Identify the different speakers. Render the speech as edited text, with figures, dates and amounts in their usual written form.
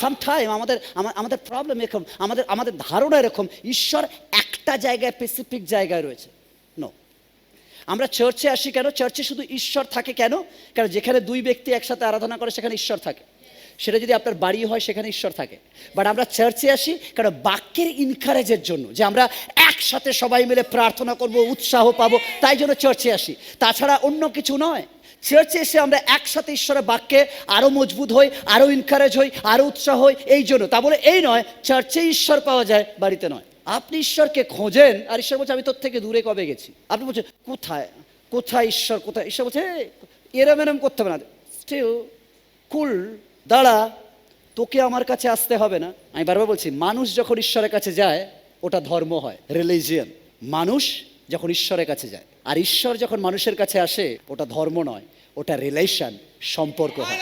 Speaker 1: Sometime আমাদের problem এরকম, আমাদের ধারণা এরকম ঈশ্বর একটা জায়গায়, স্পেসিফিক জায়গায় রয়েছে। নো, আমরা চার্চে আসি কেন? চার্চে শুধু ঈশ্বর থাকে কেন? কারণ যেখানে দুই ব্যক্তি একসাথে আরাধনা করে সেখানে ঈশ্বর থাকে। সেটা যদি আপনার বাড়ি হয় সেখানে ঈশ্বর থাকে। বাট আমরা চার্চে আসি কারণ বাক্যের ইনকারেজের জন্য, যে আমরা একসাথে সবাই মিলে প্রার্থনা করব, উৎসাহ পাবো, তাই জন্য চার্চে আসি, তাছাড়া অন্য কিছু নয়। চার্চে এসে আমরা একসাথে ঈশ্বরের বাক্যে আরও মজবুত হই, আরও ইনকারেজ হই, আরও উৎসাহ হই, এই জন্য। তা বলে এই নয় চার্চে ঈশ্বর পাওয়া যায়, বাড়িতে নয়। আপনি ঈশ্বরকে খোঁজেন আর ঈশ্বর বলছে আমি তোর থেকে দূরে কবে গেছি। আপনি বলছেন কোথায় কোথায় ঈশ্বর, কোথায় ঈশ্বর? বলছে এরম এরম করতে হবে না, স্টিল কুল, দাঁড়া, তোকে আমার কাছে আসতে হবে না। আমি বারবার বলছি, মানুষ যখন ঈশ্বরের কাছে যায় ওটা ধর্ম হয়, রিলিজিয়ন। মানুষ যখন ঈশ্বরের কাছে যায় আর ঈশ্বর যখন মানুষের কাছে আসে ওটা ধর্ম নয়, ওটা রিলেশন, সম্পর্ক হয়।